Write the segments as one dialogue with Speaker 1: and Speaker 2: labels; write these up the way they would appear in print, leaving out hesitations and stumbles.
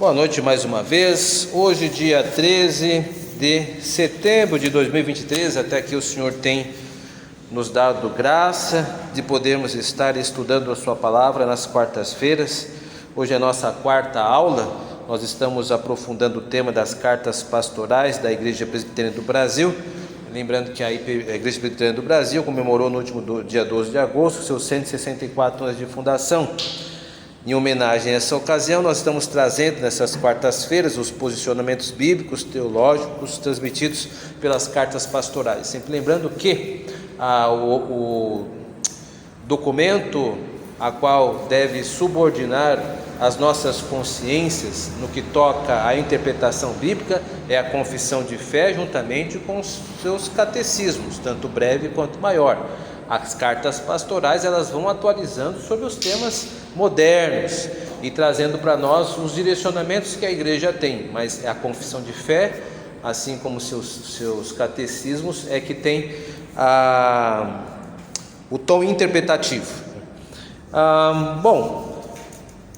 Speaker 1: Boa noite mais uma vez. Hoje, dia 13 de setembro de 2023, até que o Senhor tem nos dado graça de podermos estar estudando a sua palavra nas quartas-feiras. Hoje é a nossa quarta aula. Nós estamos aprofundando o tema das cartas pastorais da Igreja Presbiteriana do Brasil. Lembrando que a Igreja Presbiteriana do Brasil comemorou no último dia 12 de agosto seus 164 anos de fundação. Em homenagem a essa ocasião, nós estamos trazendo nessas quartas-feiras os posicionamentos bíblicos, teológicos, transmitidos pelas cartas pastorais. Sempre lembrando que o documento a qual deve subordinar as nossas consciências no que toca à interpretação bíblica é a confissão de fé, juntamente com os seus catecismos, tanto breve quanto maior. As cartas pastorais, elas vão atualizando sobre os temas modernos e trazendo para nós os direcionamentos que a igreja tem, mas a confissão de fé, assim como seus catecismos, é que tem o tom interpretativo. Bom,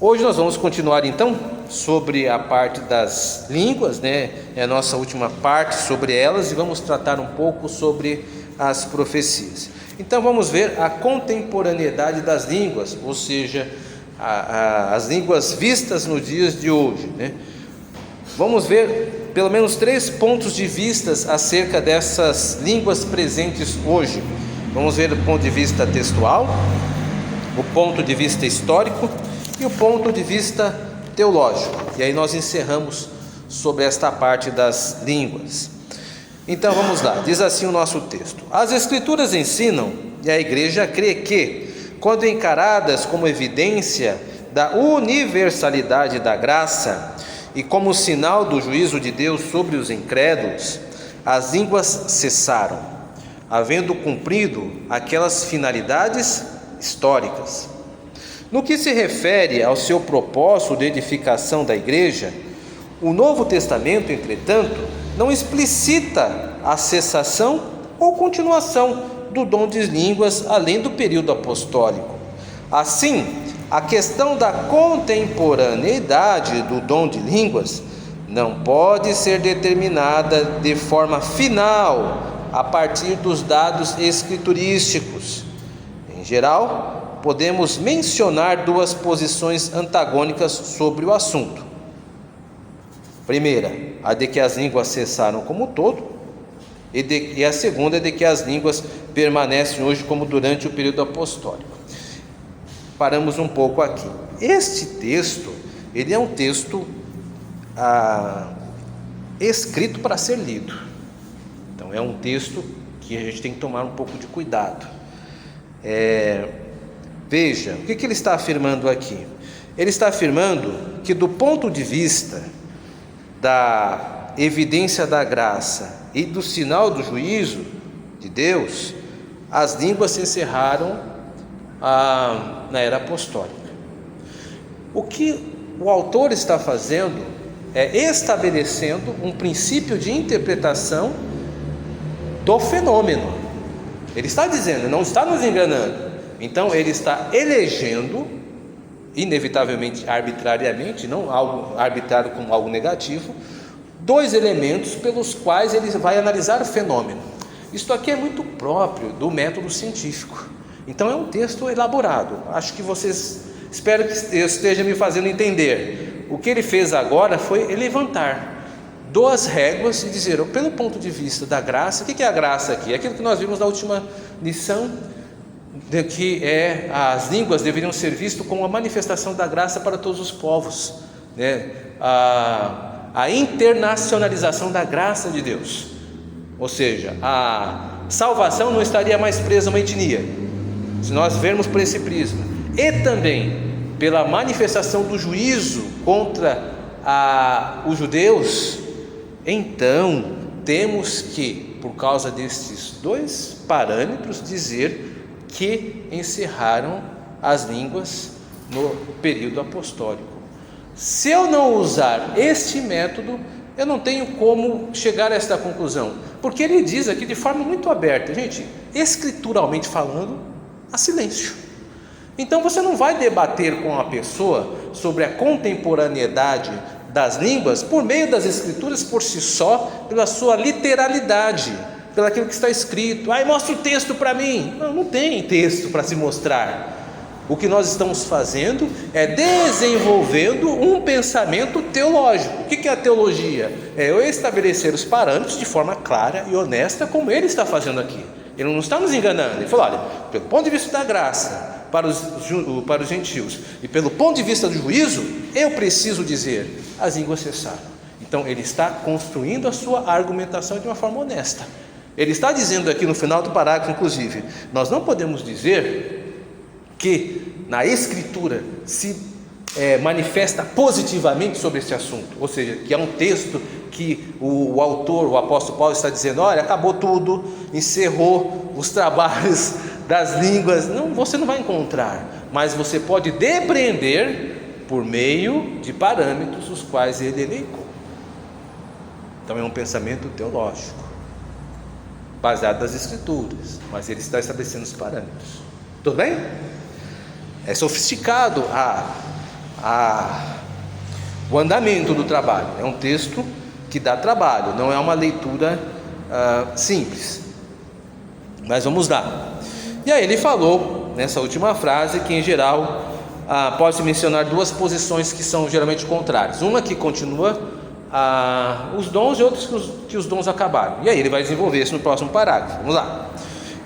Speaker 1: hoje nós vamos continuar então sobre a parte das línguas, é a nossa última parte sobre elas, e vamos tratar um pouco sobre as profecias. Então vamos ver a contemporaneidade das línguas, ou seja, as línguas vistas nos dias de hoje, Vamos ver pelo menos 3 pontos de vista acerca dessas línguas presentes hoje. Vamos ver o ponto de vista textual, o ponto de vista histórico e o ponto de vista teológico. E aí nós encerramos sobre esta parte das línguas. Então vamos lá, diz assim o nosso texto: as Escrituras ensinam, e a Igreja crê que, quando encaradas como evidência da universalidade da graça e como sinal do juízo de Deus sobre os incrédulos, as línguas cessaram, havendo cumprido aquelas finalidades históricas. No que se refere ao seu propósito de edificação da Igreja, o Novo Testamento, entretanto, não explicita a cessação ou continuação do dom de línguas além do período apostólico. Assim, a questão da contemporaneidade do dom de línguas não pode ser determinada de forma final a partir dos dados escriturísticos. Em geral, podemos mencionar 2 posições antagônicas sobre o assunto. Primeira, a de que as línguas cessaram como um todo, e a segunda é de que as línguas permanecem hoje como durante o período apostólico. Paramos um pouco aqui. Este texto, ele é um texto escrito para ser lido. Então é um texto que a gente tem que tomar um pouco de cuidado. Veja, o que ele está afirmando aqui? Ele está afirmando que, do ponto de vista da evidência da graça e do sinal do juízo de Deus, as línguas se encerraram na era apostólica. O que o autor está fazendo é estabelecendo um princípio de interpretação do fenômeno. Ele está dizendo, não está nos enganando. Então ele está elegendo, inevitavelmente, arbitrariamente, não algo arbitrário como algo negativo, 2 elementos pelos quais ele vai analisar o fenômeno. Isto aqui é muito próprio do método científico. Então é um texto elaborado. Acho que espero que eu esteja me fazendo entender. O que ele fez agora foi levantar 2 réguas e dizer, pelo ponto de vista da graça, o que é a graça aqui? É aquilo que nós vimos na última lição, de que as línguas deveriam ser vistas como uma manifestação da graça para todos os povos, a internacionalização da graça de Deus, ou seja, a salvação não estaria mais presa a uma etnia, se nós vermos por esse prisma, e também pela manifestação do juízo contra os judeus. Então temos que, por causa destes 2 parâmetros, dizer que encerraram as línguas no período apostólico. Se eu não usar este método, eu não tenho como chegar a esta conclusão, porque ele diz aqui de forma muito aberta, gente, escrituralmente falando, há silêncio. Então você não vai debater com a pessoa sobre a contemporaneidade das línguas por meio das Escrituras por si só, pela sua literalidade, pelo aquilo que está escrito. Mostra o texto para mim. Não tem texto para se mostrar. O que nós estamos fazendo é desenvolvendo um pensamento teológico. O que é a teologia? É eu estabelecer os parâmetros de forma clara e honesta, como ele está fazendo aqui. Ele não está nos enganando. Ele falou: olha, pelo ponto de vista da graça para os gentios e pelo ponto de vista do juízo, eu preciso dizer: as línguas cessaram. Então ele está construindo a sua argumentação de uma forma honesta. Ele está dizendo aqui no final do parágrafo, inclusive, nós não podemos dizer que na Escritura se manifesta positivamente sobre esse assunto, ou seja, que é um texto que o autor, o apóstolo Paulo, está dizendo: olha, acabou tudo, encerrou os trabalhos das línguas. Não, você não vai encontrar, mas você pode depreender por meio de parâmetros os quais ele elencou. Então é um pensamento teológico baseado nas Escrituras, mas ele está estabelecendo os parâmetros. Tudo bem? É sofisticado o andamento do trabalho. É um texto que dá trabalho, não é uma leitura simples. Mas vamos lá. E aí ele falou nessa última frase que em geral pode-se mencionar duas posições que são geralmente contrárias. Uma que continua os dons e outros que os dons acabaram. E aí ele vai desenvolver isso no próximo parágrafo. Vamos lá.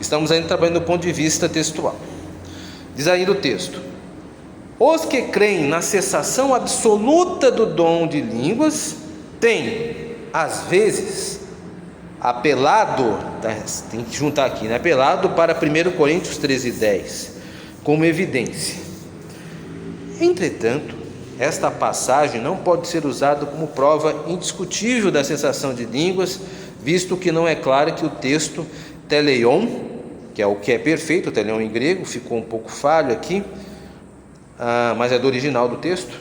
Speaker 1: Estamos ainda trabalhando do ponto de vista textual. Diz ainda o texto: os que creem na cessação absoluta do dom de línguas têm, às vezes, apelado, tem que juntar aqui, né? Apelado para 1 Coríntios 13:10, como evidência. Entretanto, esta passagem não pode ser usada como prova indiscutível da cessação de línguas, visto que não é claro que o texto teleion, que é o que é perfeito, o teleion em grego, ficou um pouco falho aqui, mas é do original do texto,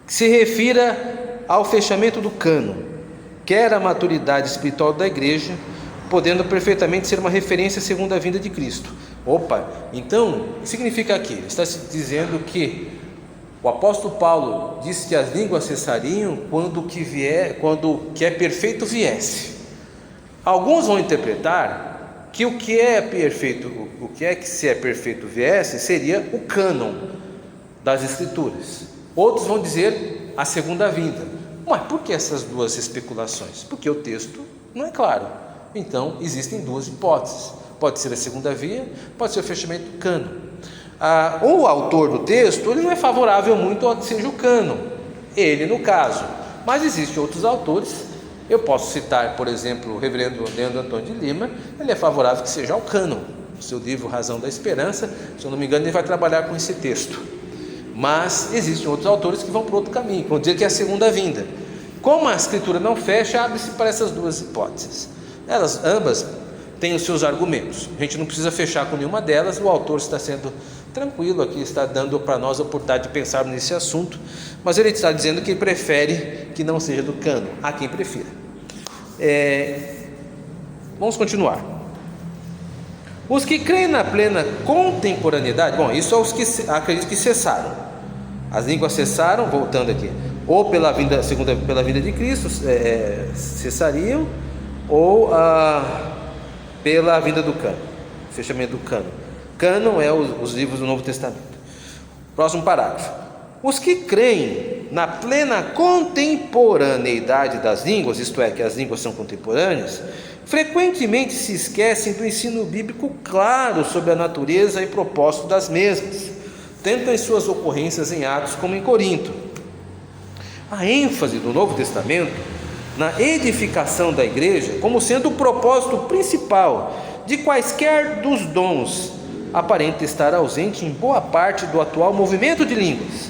Speaker 1: que se refira ao fechamento do cânon, quer a maturidade espiritual da igreja, podendo perfeitamente ser uma referência à segunda vinda de Cristo. Então, o que significa aqui? Ele está dizendo que o apóstolo Paulo disse que as línguas cessariam quando o que é perfeito viesse. Alguns vão interpretar que o que é perfeito, que se é perfeito viesse, seria o cânon das Escrituras. Outros vão dizer a segunda vinda. Mas por que essas duas especulações? Porque o texto não é claro. Então existem duas hipóteses: pode ser a segunda via, pode ser o fechamento do cânon. O autor do texto, ele não é favorável muito ao que seja o cânon, ele no caso, mas existem outros autores. Eu posso citar, por exemplo, o reverendo Leandro Antônio de Lima. Ele é favorável que seja ao cânon. No seu livro Razão da Esperança, se eu não me engano, ele vai trabalhar com esse texto. Mas existem outros autores que vão para outro caminho, vão dizer que é a segunda vinda. Como a Escritura não fecha, abre-se para essas duas hipóteses. Elas ambas têm os seus argumentos. A gente não precisa fechar com nenhuma delas. O autor está sendo tranquilo aqui, está dando para nós a oportunidade de pensar nesse assunto, mas ele está dizendo que ele prefere que não seja do cânon. Há quem prefira. Vamos continuar. Os que creem na plena contemporaneidade, isso é os que acreditam que cessaram. As línguas cessaram, voltando aqui, ou pela vinda de Cristo cessariam, ou pela vinda do cânon, fechamento do cânon. Cânon é os livros do Novo Testamento. Próximo parágrafo. Os que creem na plena contemporaneidade das línguas, isto é, que as línguas são contemporâneas, frequentemente se esquecem do ensino bíblico claro sobre a natureza e propósito das mesmas, tanto em suas ocorrências em Atos como em Corinto. A ênfase do Novo Testamento na edificação da igreja como sendo o propósito principal de quaisquer dos dons aparenta estar ausente em boa parte do atual movimento de línguas,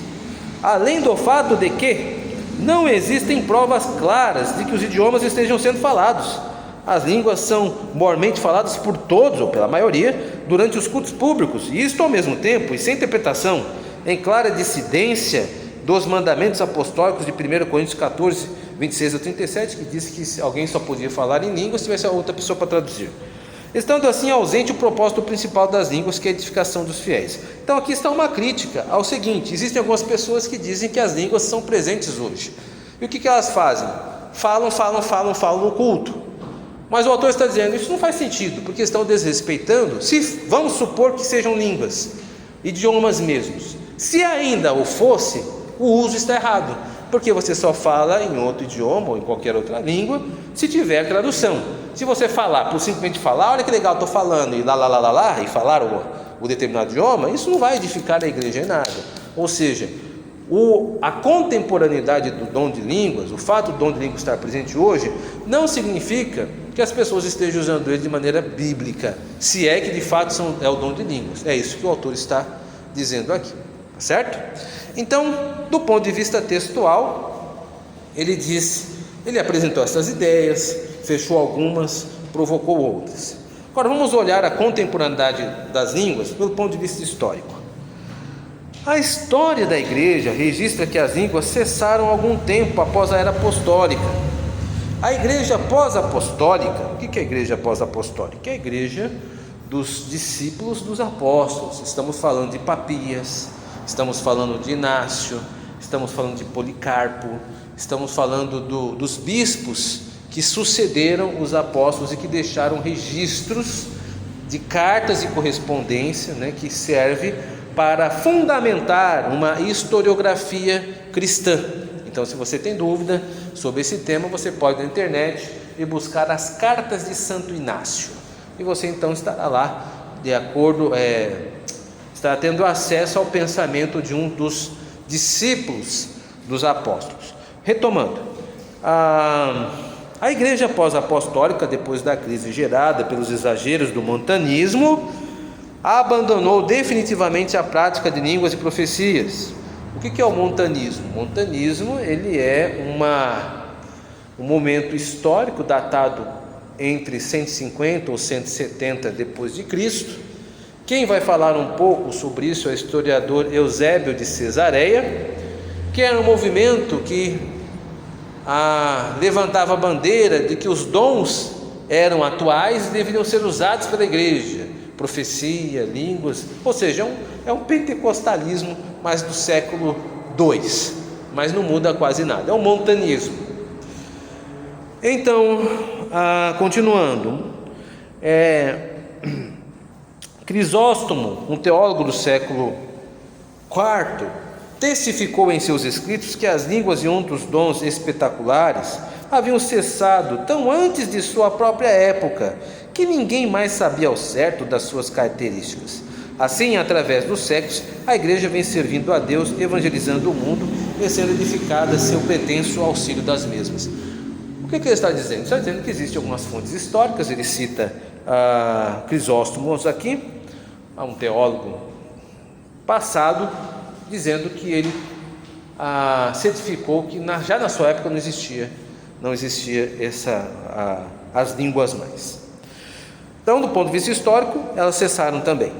Speaker 1: além do fato de que não existem provas claras de que os idiomas estejam sendo falados. As línguas são mormente faladas por todos, ou pela maioria, durante os cultos públicos, e isto ao mesmo tempo, e sem interpretação, em clara dissidência dos mandamentos apostólicos de 1 Coríntios 14, 26 a 37, que diz que alguém só podia falar em línguas se tivesse outra pessoa para traduzir. estando assim ausente o propósito principal das línguas, que é a edificação dos fiéis. Então aqui está uma crítica ao seguinte: existem algumas pessoas que dizem que as línguas são presentes hoje. E o que elas fazem? Falam no culto. Mas o autor está dizendo, isso não faz sentido, porque estão desrespeitando, se vamos supor que sejam línguas, idiomas mesmos. Se ainda o fosse, o uso está errado, porque você só fala em outro idioma ou em qualquer outra língua se tiver tradução. Se você falar, por simplesmente falar, olha que legal, estou falando, e lá, e falar o determinado idioma, isso não vai edificar a igreja em nada. Ou seja, a contemporaneidade do dom de línguas, o fato do dom de línguas estar presente hoje, não significa que as pessoas estejam usando ele de maneira bíblica, se é que de fato é o dom de línguas. É isso que o autor está dizendo aqui, certo? Então, do ponto de vista textual, ele apresentou essas ideias, fechou algumas, provocou outras. Agora vamos olhar a contemporaneidade das línguas pelo ponto de vista histórico. A história da igreja registra que as línguas cessaram algum tempo após a era apostólica. A igreja pós-apostólica, o que é a igreja pós-apostólica? É a igreja dos discípulos dos apóstolos. Estamos falando de Papias, estamos falando de Inácio, estamos falando de Policarpo, estamos falando dos bispos que sucederam os apóstolos e que deixaram registros de cartas e correspondência, que serve para fundamentar uma historiografia cristã. Então, se você tem dúvida sobre esse tema, você pode ir na internet e buscar as cartas de Santo Inácio, e você então estará lá, de acordo, estará tendo acesso ao pensamento de um dos discípulos dos apóstolos. Retomando, a igreja pós-apostólica, depois da crise gerada pelos exageros do montanismo, abandonou definitivamente a prática de línguas e profecias. O que é o montanismo? O montanismo ele é um momento histórico datado entre 150 ou 170 depois de Cristo. Quem vai falar um pouco sobre isso é o historiador Eusébio de Cesareia, que era um movimento que levantava a bandeira de que os dons eram atuais e deveriam ser usados pela igreja. Profecia, línguas, ou seja, é um pentecostalismo, mas do século II, mas não muda quase nada, é um montanismo. Então, continuando, Crisóstomo, um teólogo do século IV, testificou em seus escritos que as línguas e outros dons espetaculares haviam cessado tão antes de sua própria época, que ninguém mais sabia ao certo das suas características. Assim, através dos séculos, a igreja vem servindo a Deus, evangelizando o mundo e sendo edificada sem o pretenso auxílio das mesmas. O que ele está dizendo? Ele está dizendo que existem algumas fontes históricas. Ele cita Crisóstomo aqui, um teólogo passado, dizendo que ele certificou que já na sua época não existia as línguas mais. Então, do ponto de vista histórico, elas cessaram também.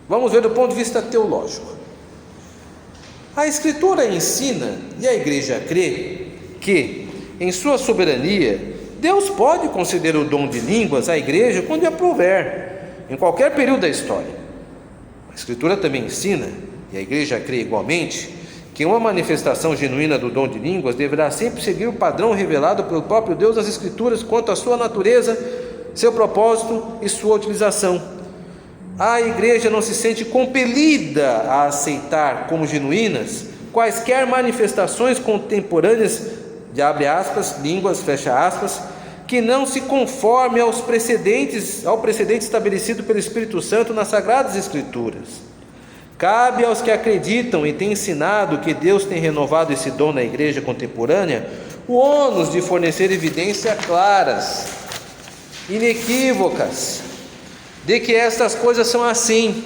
Speaker 1: Vamos ver do ponto de vista teológico. A Escritura ensina, e a igreja crê, que, em sua soberania, Deus pode conceder o dom de línguas à igreja quando lhe aprouver, em qualquer período da história. A Escritura também ensina, e a igreja crê igualmente, que uma manifestação genuína do dom de línguas deverá sempre seguir o padrão revelado pelo próprio Deus nas Escrituras quanto à sua natureza, seu propósito e sua utilização. A igreja não se sente compelida a aceitar como genuínas quaisquer manifestações contemporâneas de, abre aspas, línguas, fecha aspas, que não se conforme ao precedente estabelecido pelo Espírito Santo nas Sagradas Escrituras. Cabe aos que acreditam e têm ensinado que Deus tem renovado esse dom na igreja contemporânea o ônus de fornecer evidências claras, inequívocas, de que estas coisas são assim.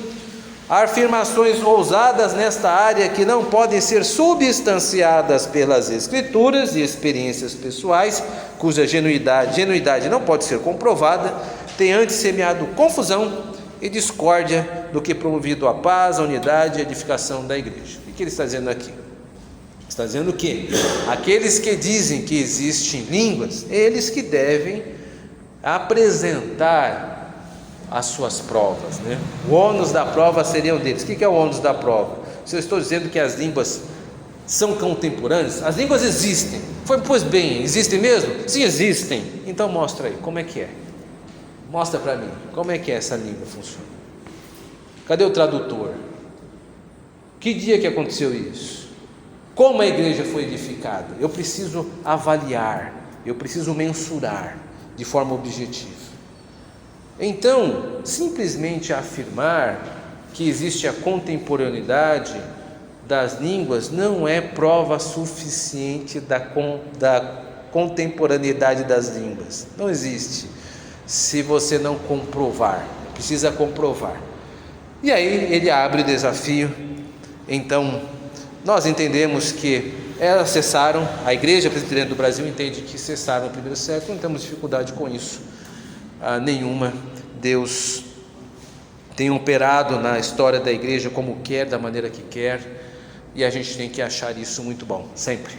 Speaker 1: Afirmações ousadas nesta área que não podem ser substanciadas pelas Escrituras e experiências pessoais, cuja genuidade não pode ser comprovada, têm antes semeado confusão e discórdia do que promovido a paz, a unidade e a edificação da igreja. O que ele está dizendo aqui? Está dizendo que aqueles que dizem que existem línguas, eles que devem apresentar as suas provas, né? O ônus da prova seriam deles. O que é o ônus da prova? Se eu estou dizendo que as línguas são contemporâneas, as línguas existem. Pois bem, existem mesmo? Sim, existem. Então mostra aí, como é que é? Mostra para mim, como é que essa língua funciona? Cadê o tradutor? Que dia que aconteceu isso? Como a igreja foi edificada? Eu preciso avaliar, eu preciso mensurar de forma objetiva. Então, simplesmente afirmar que existe a contemporaneidade das línguas não é prova suficiente da contemporaneidade das línguas. Não existe, se você não comprovar. Precisa comprovar. E aí ele abre o desafio. Então, nós entendemos que elas cessaram, a Igreja Presbiteriana do Brasil entende que cessaram no primeiro século, não temos dificuldade com isso nenhuma. Deus tem operado na história da igreja como quer, da maneira que quer, e a gente tem que achar isso muito bom, sempre.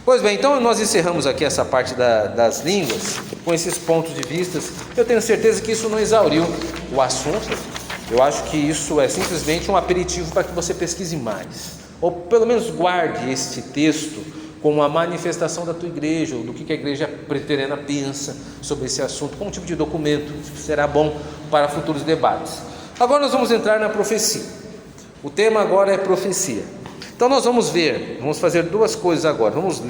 Speaker 1: Pois bem, então nós encerramos aqui essa parte das línguas, com esses pontos de vista. Eu tenho certeza que isso não exauriu o assunto. Eu acho que isso é simplesmente um aperitivo para que você pesquise mais, ou pelo menos guarde este texto como a manifestação da tua igreja, ou do que a igreja presbiteriana pensa sobre esse assunto, como tipo de documento. Isso será bom para futuros debates. Agora nós vamos entrar na profecia. O tema agora é profecia. Então nós vamos fazer duas coisas agora. Vamos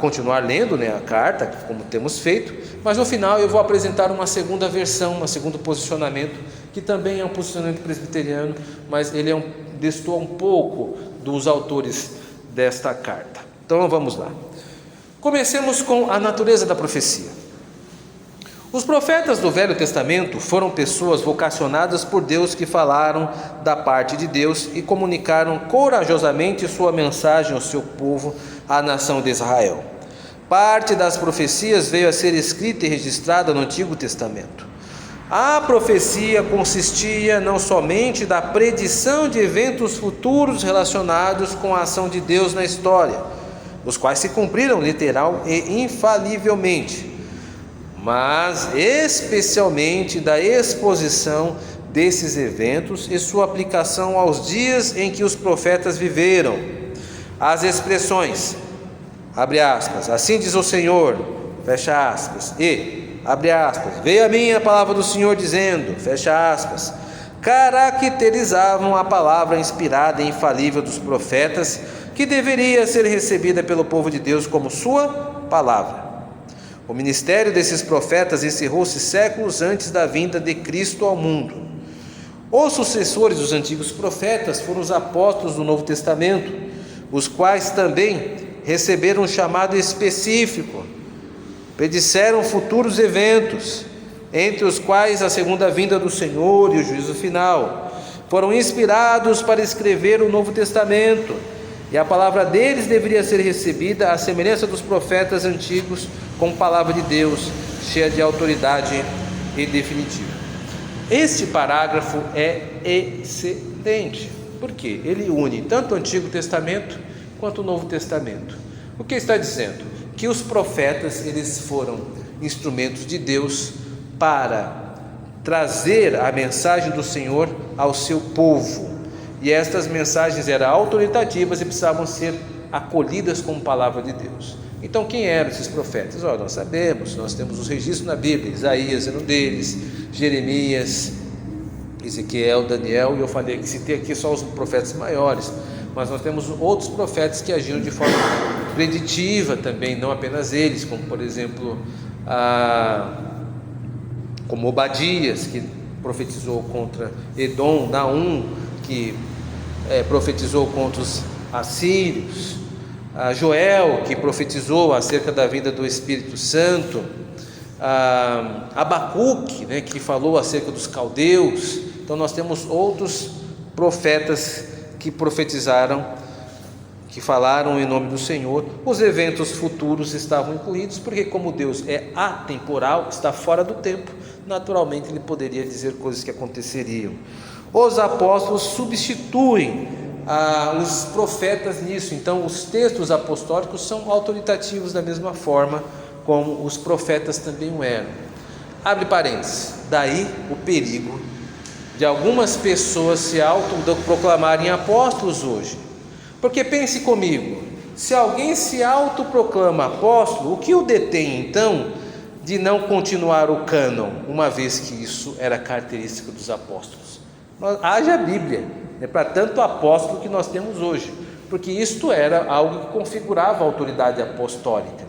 Speaker 1: continuar lendo, a carta, como temos feito, mas no final eu vou apresentar uma segunda versão, um segundo posicionamento, que também é um posicionamento presbiteriano, mas ele destoa um pouco dos autores desta carta. Então vamos lá. Comecemos com a natureza da profecia. Os profetas do Velho Testamento foram pessoas vocacionadas por Deus que falaram da parte de Deus e comunicaram corajosamente sua mensagem ao seu povo, à nação de Israel. Parte das profecias veio a ser escrita e registrada no Antigo Testamento. A profecia consistia não somente da predição de eventos futuros relacionados com a ação de Deus na história, os quais se cumpriram literal e infalivelmente, mas especialmente da exposição desses eventos e sua aplicação aos dias em que os profetas viveram. As expressões, abre aspas, assim diz o Senhor, fecha aspas, e, abre aspas, veio a mim a palavra do Senhor dizendo, fecha aspas, caracterizavam a palavra inspirada e infalível dos profetas, que deveria ser recebida pelo povo de Deus como sua palavra. O ministério desses profetas encerrou-se séculos antes da vinda de Cristo ao mundo. Os sucessores dos antigos profetas foram os apóstolos do Novo Testamento, os quais também receberam um chamado específico, predisseram futuros eventos, entre os quais a segunda vinda do Senhor e o juízo final. Foram inspirados para escrever o Novo Testamento, e a palavra deles deveria ser recebida à semelhança dos profetas antigos, como palavra de Deus, cheia de autoridade e definitiva. Este parágrafo é excelente, porque ele une tanto o Antigo Testamento quanto o Novo Testamento. O que está dizendo? Que os profetas, eles foram instrumentos de Deus para trazer a mensagem do Senhor ao seu povo. E estas mensagens eram autoritativas e precisavam ser acolhidas como palavra de Deus. Então, quem eram esses profetas? Nós sabemos, nós temos os registros na Bíblia. Isaías era um deles, Jeremias, Ezequiel, Daniel, e eu falei que citei aqui só os profetas maiores, mas nós temos outros profetas que agiam de forma preditiva também, não apenas eles, como por exemplo, como Obadias, que profetizou contra Edom, Naum, que profetizou contra os assírios, Joel, que profetizou acerca da vinda do Espírito Santo, Abacuque, que falou acerca dos caldeus. Então nós temos outros profetas que profetizaram, que falaram em nome do Senhor. Os eventos futuros estavam incluídos, porque como Deus é atemporal, está fora do tempo, naturalmente ele poderia dizer coisas que aconteceriam. Os apóstolos substituem os profetas nisso. Então os textos apostólicos são autoritativos da mesma forma como os profetas também o eram. Abre parênteses, daí o perigo de algumas pessoas se autoproclamarem apóstolos hoje. Porque pense comigo, se alguém se autoproclama apóstolo, o que o detém então de não continuar o cânon, uma vez que isso era característica dos apóstolos? Haja a Bíblia, para tanto apóstolo que nós temos hoje, porque isto era algo que configurava a autoridade apostólica,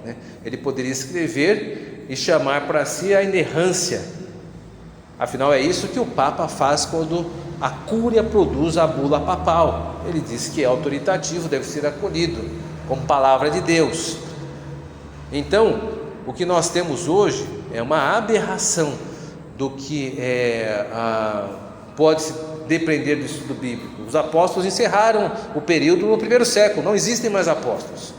Speaker 1: Ele poderia escrever e chamar para si a inerrância. Afinal, é isso que o Papa faz quando a Cúria produz a bula papal. Ele diz que é autoritativo, deve ser acolhido como palavra de Deus. Então, o que nós temos hoje é uma aberração do que pode se depender do estudo bíblico. Os apóstolos encerraram o período no primeiro século, não existem mais apóstolos.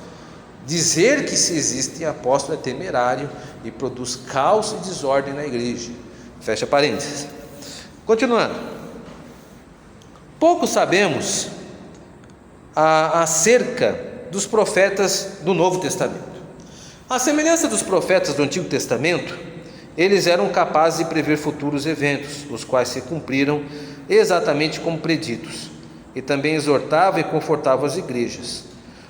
Speaker 1: Dizer que se existem apóstolos é temerário e produz caos e desordem na igreja. Fecha parênteses. Continuando. Pouco sabemos acerca dos profetas do Novo Testamento. À semelhança dos profetas do Antigo Testamento, eles eram capazes de prever futuros eventos, os quais se cumpriram exatamente como preditos, e também exortavam e confortavam as igrejas.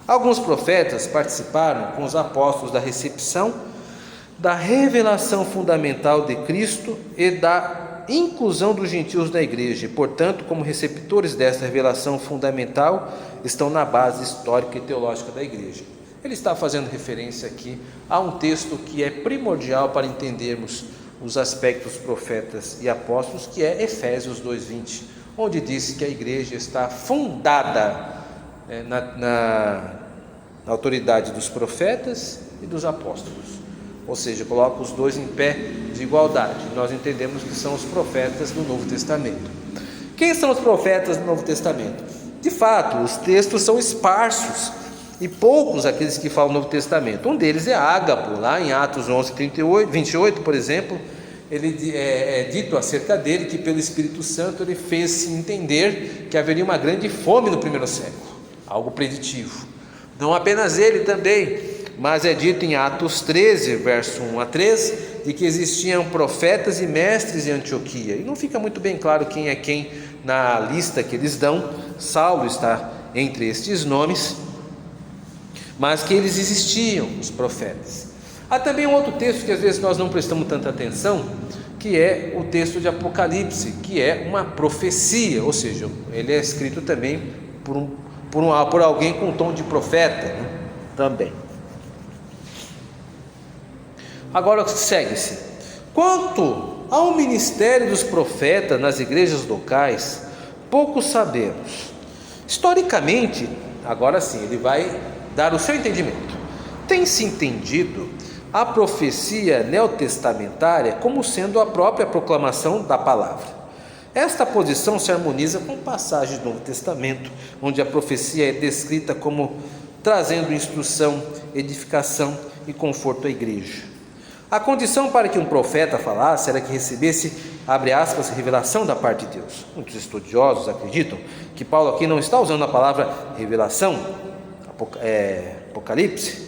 Speaker 1: Alguns profetas participaram com os apóstolos da recepção da revelação fundamental de Cristo e da inclusão dos gentios na igreja, e, portanto, como receptores desta revelação fundamental, estão na base histórica e teológica da igreja. Ele está fazendo referência aqui a um texto que é primordial para entendermos os aspectos profetas e apóstolos, que é Efésios 2:20, onde diz que a igreja está fundada na autoridade dos profetas e dos apóstolos, ou seja, coloca os dois em pé de igualdade. Nós entendemos que são os profetas do Novo Testamento. Quem são os profetas do Novo Testamento? De fato, os textos são esparsos e poucos aqueles que falam no Novo Testamento. Um deles é Ágabo, lá em Atos 11:28, por exemplo. Ele é dito acerca dele que pelo Espírito Santo ele fez-se entender que haveria uma grande fome no primeiro século, algo preditivo. Não apenas ele também, mas é dito em Atos 13, verso 1-3, de que existiam profetas e mestres em Antioquia, e não fica muito bem claro quem é quem na lista que eles dão. Saulo está entre estes nomes, mas que eles existiam, os profetas. Há também um outro texto que às vezes nós não prestamos tanta atenção, que é o texto de Apocalipse, que é uma profecia, ou seja, ele é escrito também por alguém com tom de profeta, também. Agora segue-se. Quanto ao ministério dos profetas nas igrejas locais, pouco sabemos. Historicamente, agora sim, ele vai dar o seu entendimento. Tem-se entendido a profecia neotestamentária como sendo a própria proclamação da palavra. Esta posição se harmoniza com passagens do Novo Testamento, onde a profecia é descrita como trazendo instrução, edificação e conforto à igreja. A condição para que um profeta falasse era que recebesse, abre aspas, revelação da parte de Deus. Muitos estudiosos acreditam que Paulo aqui não está usando a palavra revelação, Apocalipse,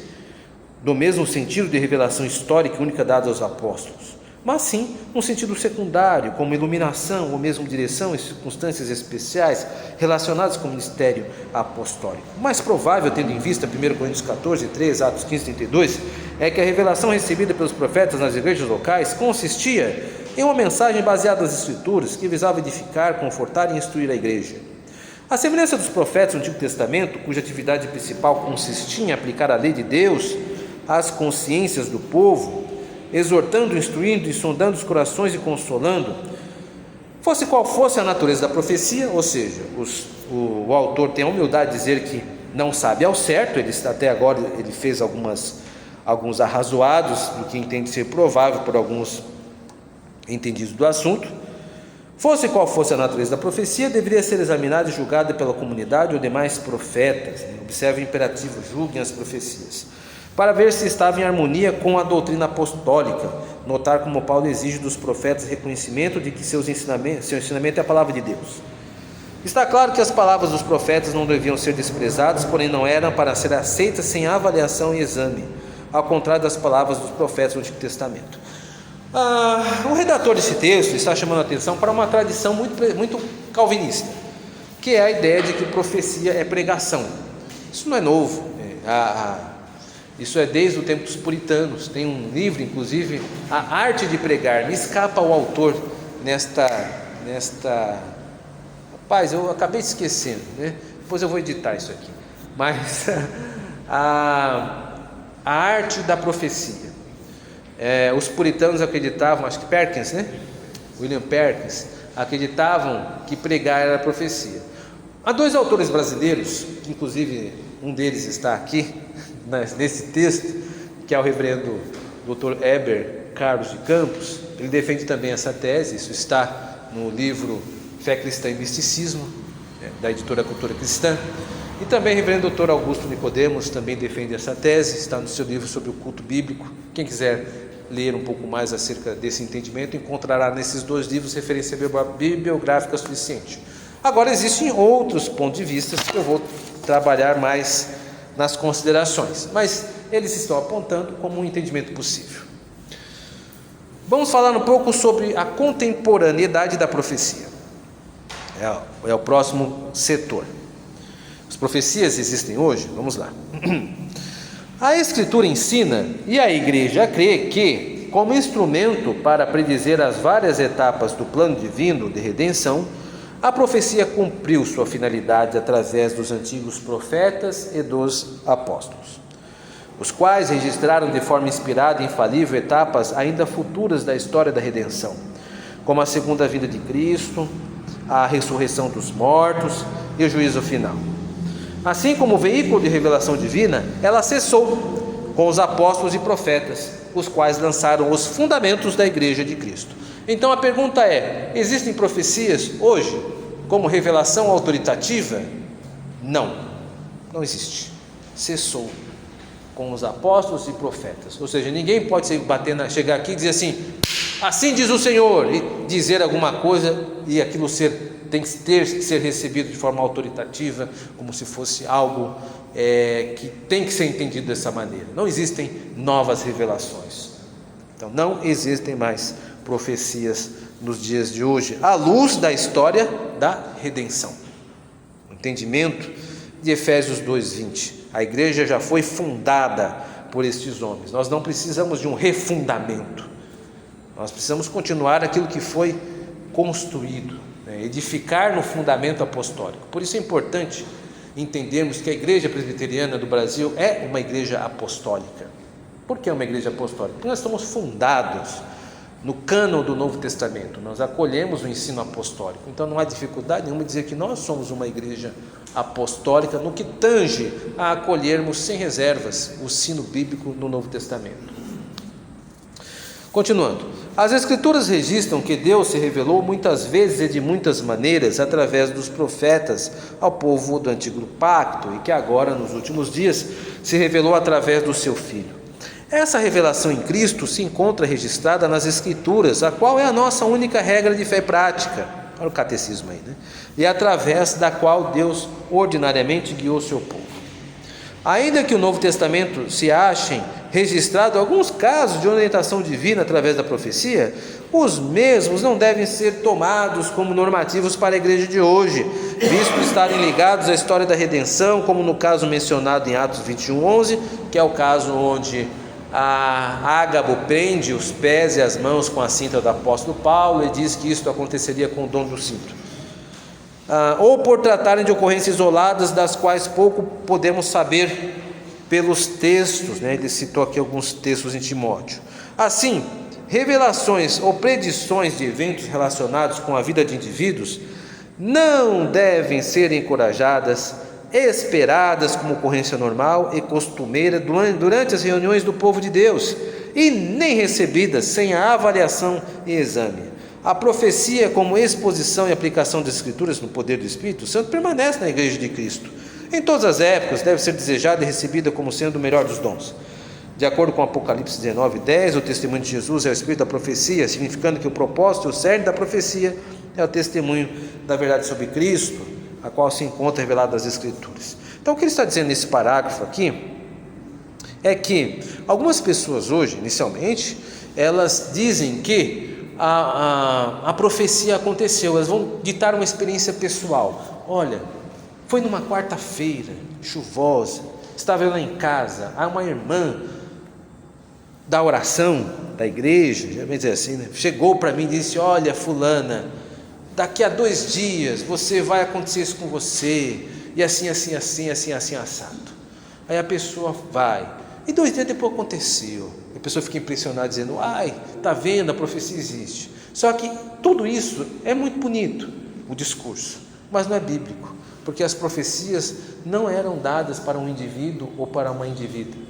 Speaker 1: no mesmo sentido de revelação histórica única dada aos apóstolos, mas sim um sentido secundário, como iluminação ou mesmo direção em circunstâncias especiais relacionadas com o ministério apostólico. O mais provável, tendo em vista 1 Coríntios 14:3, Atos 15:32, é que a revelação recebida pelos profetas nas igrejas locais consistia em uma mensagem baseada nas Escrituras que visava edificar, confortar e instruir a igreja. A semelhança dos profetas do Antigo Testamento, cuja atividade principal consistia em aplicar a lei de Deus às consciências do povo, exortando, instruindo e sondando os corações e consolando, fosse qual fosse a natureza da profecia, ou seja, o autor tem a humildade de dizer que não sabe ao certo, até agora ele fez alguns arrazoados do que entende ser provável por alguns entendidos do assunto. Fosse qual fosse a natureza da profecia, deveria ser examinada e julgada pela comunidade ou demais profetas. Observe o imperativo, julguem as profecias, para ver se estava em harmonia com a doutrina apostólica. Notar como Paulo exige dos profetas reconhecimento de que seu ensinamento é a palavra de Deus. Está claro que as palavras dos profetas não deviam ser desprezadas, porém não eram para ser aceitas sem avaliação e exame. ao contrário das palavras dos profetas do Antigo Testamento. O redator desse texto está chamando a atenção para uma tradição muito calvinista, que é a ideia de que profecia é pregação. Isso não é novo, isso é desde o tempo dos puritanos. Tem um livro, inclusive, A Arte de Pregar. Me escapa o autor nesta... Rapaz, eu acabei esquecendo, né? Depois eu vou editar isso aqui. Mas a arte da profecia. Os puritanos acreditavam, acho que Perkins, né? William Perkins, acreditavam que pregar era profecia. Há dois autores brasileiros, que inclusive um deles está aqui, nesse texto, que é o reverendo Dr. Heber Carlos de Campos. Ele defende também essa tese. Isso está no livro Fé Cristã e Misticismo, da editora Cultura Cristã. E também o reverendo Dr. Augusto Nicodemos também defende essa tese, está no seu livro sobre o culto bíblico. Quem quiser ler um pouco mais acerca desse entendimento, encontrará nesses dois livros referência bibliográfica suficiente. Agora, existem outros pontos de vista que eu vou trabalhar mais nas considerações, mas eles estão apontando como um entendimento possível. Vamos falar um pouco sobre a contemporaneidade da profecia. É o próximo setor. As profecias existem hoje? Vamos lá. A Escritura ensina, e a Igreja crê, que, como instrumento para predizer as várias etapas do plano divino de redenção, a profecia cumpriu sua finalidade através dos antigos profetas e dos apóstolos, os quais registraram de forma inspirada e infalível etapas ainda futuras da história da redenção, como a segunda vinda de Cristo, a ressurreição dos mortos e o juízo final. Assim como veículo de revelação divina, ela cessou com os apóstolos e profetas, os quais lançaram os fundamentos da Igreja de Cristo. Então a pergunta é: existem profecias hoje como revelação autoritativa? Não existe. Cessou com os apóstolos e profetas. Ou seja, ninguém pode chegar aqui e dizer assim diz o Senhor, e dizer alguma coisa e aquilo tem que ser recebido de forma autoritativa, como se fosse algo que tem que ser entendido dessa maneira. Não existem novas revelações. Então não existem mais profecias nos dias de hoje, à luz da história da redenção. O entendimento de Efésios 2:20. A igreja já foi fundada por estes homens. Nós não precisamos de um refundamento. Nós precisamos continuar aquilo que foi construído, edificar no fundamento apostólico. Por isso é importante entendermos que a Igreja Presbiteriana do Brasil é uma igreja apostólica. Por que é uma igreja apostólica? Porque nós estamos fundados no cânon do Novo Testamento. Nós acolhemos o ensino apostólico. Então não há dificuldade nenhuma em dizer que nós somos uma igreja apostólica no que tange a acolhermos sem reservas o ensino bíblico no Novo Testamento. Continuando, as Escrituras registram que Deus se revelou muitas vezes e de muitas maneiras através dos profetas ao povo do Antigo Pacto, e que agora, nos últimos dias, se revelou através do seu Filho. Essa revelação em Cristo se encontra registrada nas Escrituras, a qual é a nossa única regra de fé prática, para o catecismo aí, e através da qual Deus ordinariamente guiou o seu povo. Ainda que o Novo Testamento se achem registrado alguns casos de orientação divina através da profecia, os mesmos não devem ser tomados como normativos para a igreja de hoje, visto estarem ligados à história da redenção, como no caso mencionado em Atos 21:11, que é o caso onde a Ágabo prende os pés e as mãos com a cinta do apóstolo Paulo e diz que isto aconteceria com o dom do cinto. Ou por tratarem de ocorrências isoladas, das quais pouco podemos saber pelos textos, ele citou aqui alguns textos em Timóteo. Assim, revelações ou predições de eventos relacionados com a vida de indivíduos não devem ser encorajadas, esperadas como ocorrência normal e costumeira durante as reuniões do povo de Deus, e nem recebidas sem a avaliação e exame. A profecia, como exposição e aplicação das Escrituras no poder do Espírito Santo, permanece na Igreja de Cristo. Em todas as épocas deve ser desejada e recebida como sendo o melhor dos dons. De acordo com Apocalipse 19:10, o testemunho de Jesus é o espírito da profecia, significando que o propósito e o cerne da profecia é o testemunho da verdade sobre Cristo, a qual se encontra revelado nas Escrituras. Então o que ele está dizendo nesse parágrafo aqui é que algumas pessoas hoje, inicialmente, elas dizem que a profecia aconteceu, elas vão ditar uma experiência pessoal. Olha, foi numa quarta-feira, chuvosa, estava eu lá em casa, há uma irmã da oração da igreja, já vem dizer assim, né? Chegou para mim e disse: olha, fulana, daqui a 2 dias vai acontecer isso com você, e assim, assim, assim, assim, assim, assado. Aí a pessoa vai, e 2 dias depois aconteceu. A pessoa fica impressionada, dizendo: ai, está vendo, a profecia existe. Só que tudo isso é muito bonito, o discurso, mas não é bíblico, porque as profecias não eram dadas para um indivíduo ou para uma indivídua,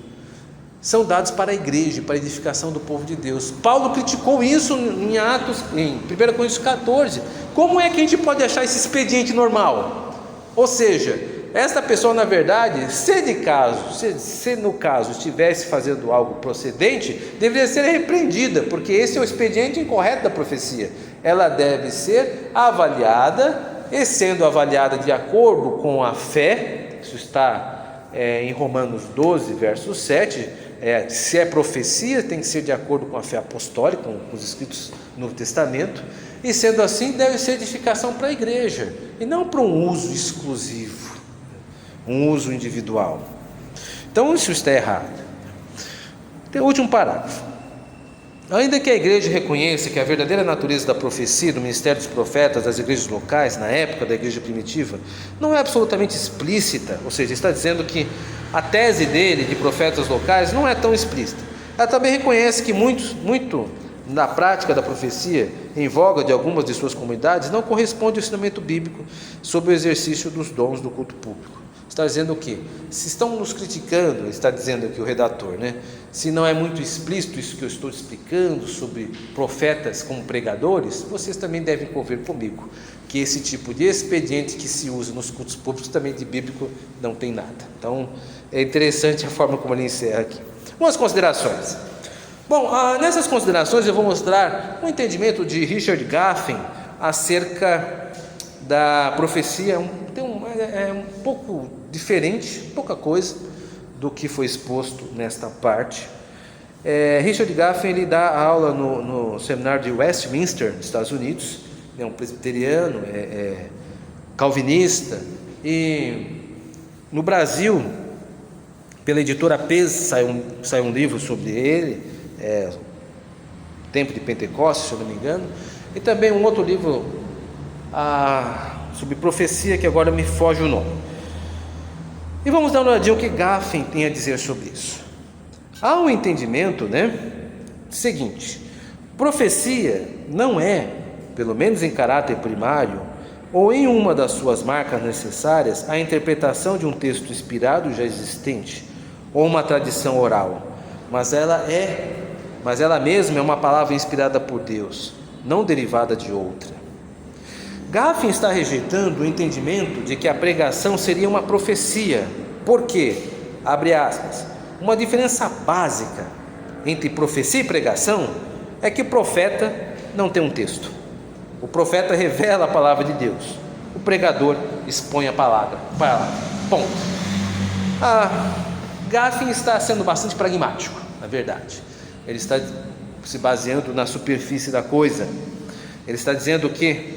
Speaker 1: são dados para a igreja, para a edificação do povo de Deus. Paulo criticou isso em Atos, em 1 Coríntios 14. Como é que a gente pode achar esse expediente normal? Ou seja, esta pessoa, na verdade, se no caso estivesse fazendo algo procedente, deveria ser repreendida, porque esse é o expediente incorreto da profecia. Ela deve ser avaliada, e sendo avaliada de acordo com a fé, isso está em Romanos 12, verso 7, se é profecia, tem que ser de acordo com a fé apostólica, com os escritos do Novo Testamento, e sendo assim, deve ser edificação para a igreja, e não para um uso exclusivo, um uso individual. Então isso está errado. Tem o último parágrafo. Ainda que a igreja reconheça que a verdadeira natureza da profecia, do ministério dos profetas das igrejas locais, na época da igreja primitiva, não é absolutamente explícita, ou seja, está dizendo que a tese dele de profetas locais não é tão explícita. Ela também reconhece que muito na prática da profecia, em voga de algumas de suas comunidades, não corresponde ao ensinamento bíblico sobre o exercício dos dons do culto público. Está dizendo o quê? Se estão nos criticando, está dizendo aqui o redator, né? Se não é muito explícito isso que eu estou explicando sobre profetas como pregadores, vocês também devem convir comigo que esse tipo de expediente que se usa nos cultos públicos também de bíblico não tem nada. Então é interessante a forma como ele encerra aqui. Algumas considerações. Bom, nessas considerações eu vou mostrar um entendimento de Richard Gaffin acerca da profecia, um pouco diferente, pouca coisa do que foi exposto nesta parte. Richard Gaffin, ele dá aula no seminário de Westminster, nos Estados Unidos, é um presbiteriano, calvinista, e no Brasil, pela editora Pes, saiu um livro sobre ele, Tempo de Pentecostes, se eu não me engano, e também um outro livro sobre profecia, que agora me foge o nome. E vamos dar uma olhadinha o que Gaffin tem a dizer sobre isso. Há um entendimento, seguinte: profecia não é, pelo menos em caráter primário, ou em uma das suas marcas necessárias, a interpretação de um texto inspirado já existente, ou uma tradição oral, mas ela mesma é uma palavra inspirada por Deus, não derivada de outra. Gaffin está rejeitando o entendimento de que a pregação seria uma profecia, porque, abre aspas, uma diferença básica entre profecia e pregação é que o profeta não tem um texto. O profeta revela a palavra de Deus, o pregador expõe a palavra. Ponto. Gaffin está sendo bastante pragmático, na verdade. Ele está se baseando na superfície da coisa. Ele está dizendo que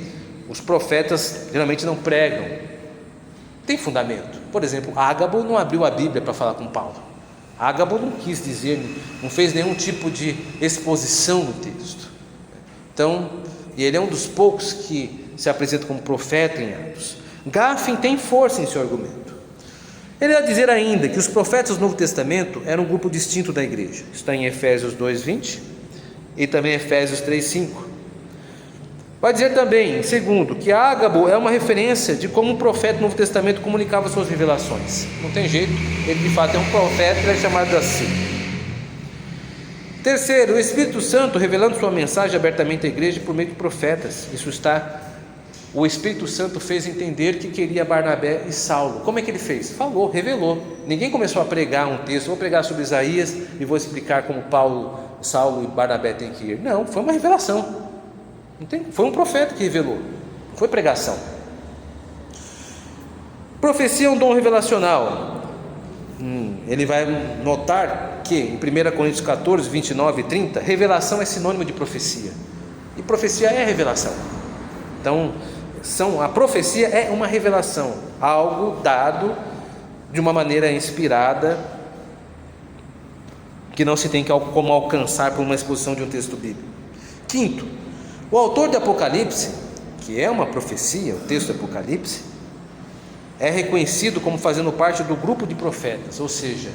Speaker 1: os profetas geralmente não pregam, tem fundamento. Por exemplo, Ágabo não abriu a Bíblia para falar com Paulo. Ágabo não quis dizer, não fez nenhum tipo de exposição no texto. Então, e ele é um dos poucos que se apresenta como profeta em Atos. Gaffin tem força em seu argumento. Ele vai dizer ainda que os profetas do Novo Testamento eram um grupo distinto da igreja. Está em Efésios 2:20 e também Efésios 3:5. Vai dizer também, segundo, que Ágabo é uma referência de como um profeta do Novo Testamento comunicava suas revelações. Não tem jeito, ele de fato é um profeta, ele é chamado assim. Terceiro, o Espírito Santo revelando sua mensagem abertamente à igreja por meio de profetas. O Espírito Santo fez entender que queria Barnabé e Saulo. Como é que ele fez? Falou, revelou. Ninguém começou a pregar um texto, vou pregar sobre Isaías e vou explicar como Saulo e Barnabé têm que ir. Não, foi uma revelação. Foi um profeta que revelou, não foi pregação. Profecia é um dom revelacional. ele vai notar que em 1 Coríntios 14, 29 e 30, revelação é sinônimo de profecia, e profecia é revelação. Então, a profecia é uma revelação, algo dado de uma maneira inspirada, que não se tem como alcançar por uma exposição de um texto bíblico. Quinto, o autor de Apocalipse, que é uma profecia, o texto de Apocalipse, é reconhecido como fazendo parte do grupo de profetas, ou seja,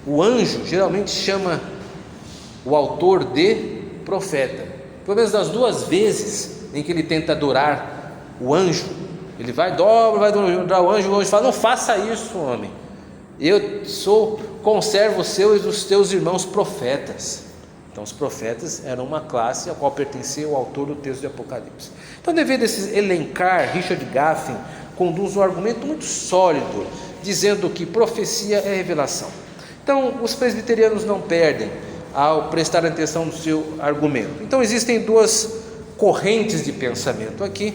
Speaker 1: o anjo geralmente chama o autor de profeta. Pelo menos das duas vezes em que ele tenta adorar o anjo, ele vai adorar o anjo fala: não faça isso, homem, eu conservo os seus e os teus irmãos profetas. Então os profetas eram uma classe a qual pertencia o autor do texto de Apocalipse. Então, devido a esse elencar, Richard Gaffin conduz um argumento muito sólido, dizendo que profecia é revelação. Então os presbiterianos não perdem ao prestar atenção no seu argumento. Então existem duas correntes de pensamento aqui.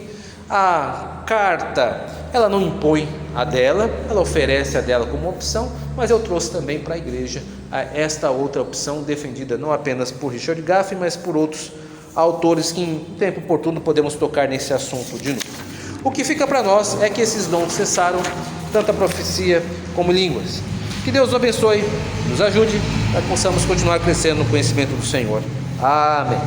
Speaker 1: A carta, ela não impõe a dela, ela oferece a dela como opção, mas eu trouxe também para a igreja esta outra opção, defendida não apenas por Richard Gaffin, mas por outros autores que em tempo oportuno podemos tocar nesse assunto de novo. O que fica para nós é que esses dons cessaram, tanto a profecia como línguas. Que Deus nos abençoe, nos ajude, para que possamos continuar crescendo no conhecimento do Senhor. Amém.